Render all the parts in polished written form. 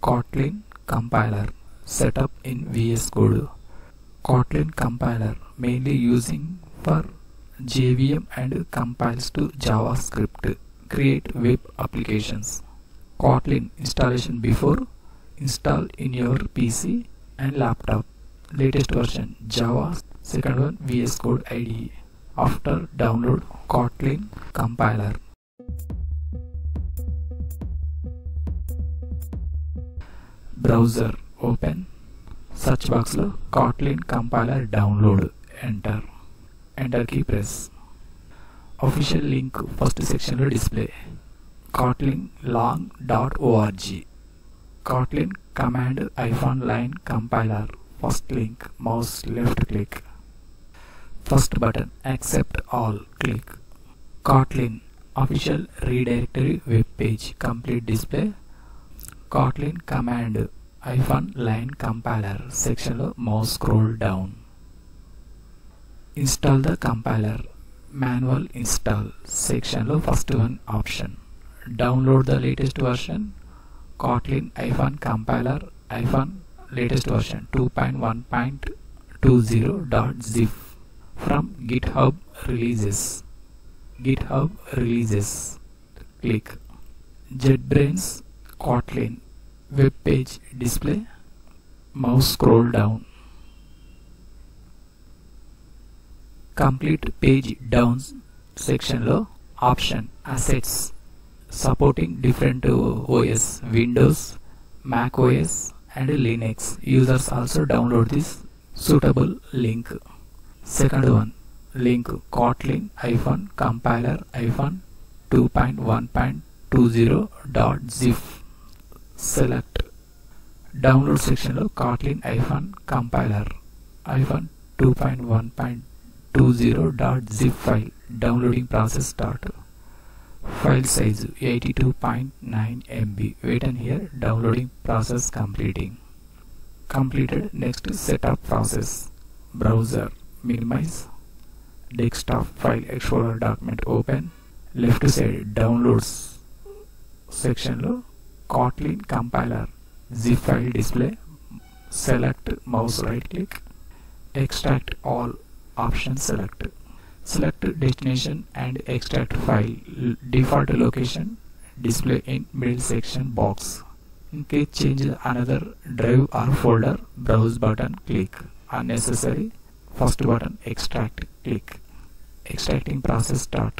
Kotlin compiler setup in VS Code. Kotlin compiler mainly using for JVM and compiles to JavaScript. Create web applications. Kotlin installation before install in your PC and laptop. Latest version Java, second one VS Code IDE. After download Kotlin compiler. Browser open, search box lo Kotlin compiler download, enter key press. Official link first section lo display. kotlinlong.org. Kotlin command -line compiler, first link, mouse left click. First button accept all, click. Kotlin official redirectory web page, complete display. Kotlin command -line compiler section lo mouse scroll down. Install the compiler, manual install section lo first one option. Download the latest version Kotlin -compiler latest version 2.1.20.zip from GitHub releases. Click. JetBrains Kotlin web page display, mouse scroll down. Complete page down section lo option assets supporting different OS, Windows, Mac OS and Linux. Users also download this suitable link. Second one link Kotlin -compiler -2.1.20.zip. Select download section lo Kotlin -compiler -2.1.20.zip file. Downloading process start. File size 82.9 MB. Wait and here, downloading process completing. Completed. Next setup process. Browser minimize. Desktop file explorer document open. Left side downloads section lo Kotlin compiler zip file display. Select, mouse right click. Extract all, option select. Select destination and extract file. Default location display in middle section box. In case change another drive or folder, browse button click. Unnecessary, first button extract click. Extracting process start.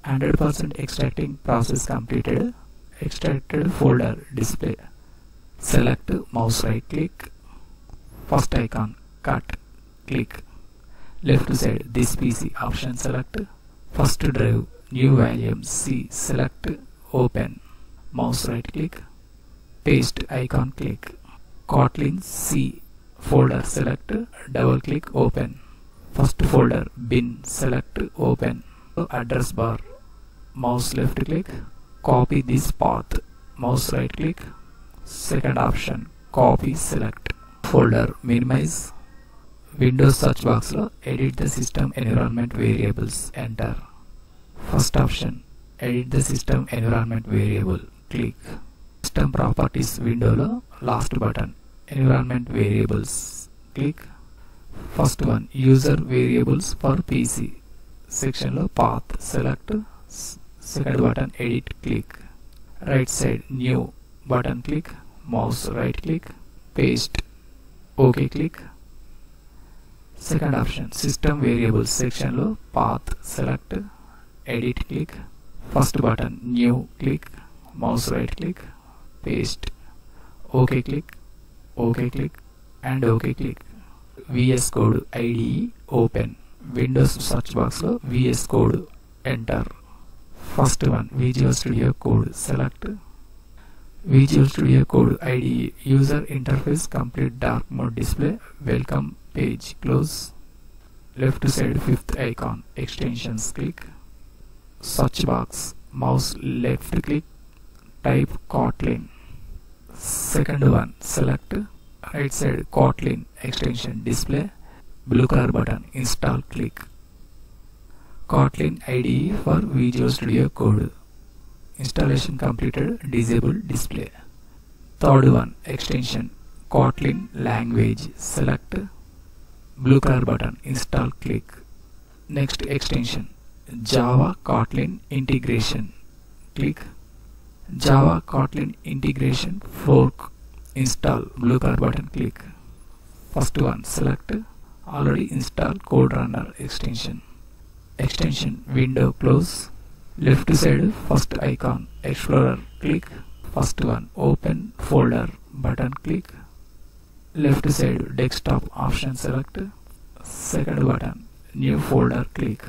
100% extracting process completed. Extracted folder display. Select, mouse right click. First icon cut, click. Left side this PC option select. First drive new volume C, select, open. Mouse right click. Paste icon click. Kotlin C folder select, double click, open. First folder bin select, open. Address bar, mouse left click. Copy this path, mouse right click. Second option copy, select. Folder minimize. Windows search box lo edit the system environment variables, enter. First option edit the system environment variable, click. System properties window lo last button environment variables, click. First one user variables for PC section lo path select. Second button edit, click. Right side new button click, mouse right click, paste, OK click. Second option system variables section lo path select, edit click. First button new click, mouse right click, paste, OK click, OK click and OK click. VS Code IDE open. Windows search box lo VS Code, enter. First one Visual Studio Code select. Visual Studio Code IDE user interface complete dark mode display. Welcome page, close. Left side fifth icon extensions, click. Search box, mouse left click, type Kotlin. Second one select. Right side Kotlin extension display. Blue color button install, click. Kotlin IDE for Visual Studio Code. installation completed, disable display. Third one, extension Kotlin language, select blue color button, install, click. Next extension Java Kotlin integration, click. Java Kotlin integration fork, install, blue color button, click. First one, select already installed code runner extension. Extension window, close. Left side first icon explorer, click. First one, open folder button, click. Left side desktop option, select. Second button, new folder, click.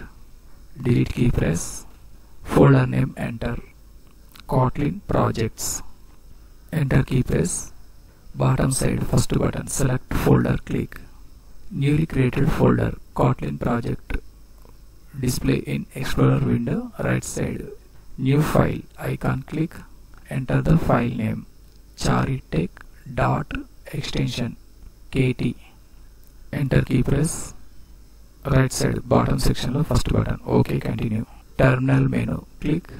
Delete key press. Folder name, enter. Kotlin projects, enter key press. Bottom side first button, select folder, click. Newly created folder Kotlin project display in explorer window. Right side new file icon, click. Enter the file name charitech.extension kt. Enter key press. Right side bottom section lo first button, OK, continue. Terminal menu, click.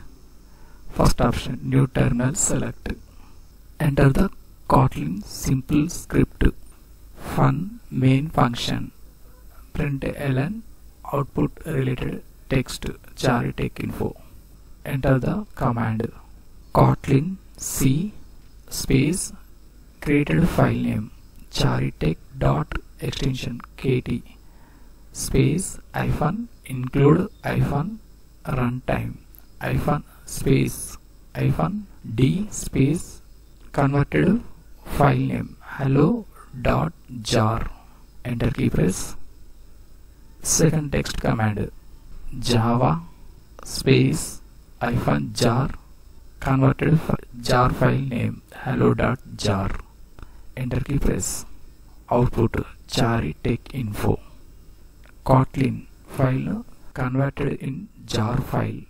First option new terminal, select. Enter the Kotlin simple script fun main function println output related text charitech info. Enter the command Kotlin C space created file name charitech.extension kt space hyphen include hyphen runtime hyphen space hyphen d space converted file name hello.jar. Enter key press. Second text command java space hyphen jar converted jar file name hello.jar. Enter key press. Output charitech info. Kotlin file converted in jar file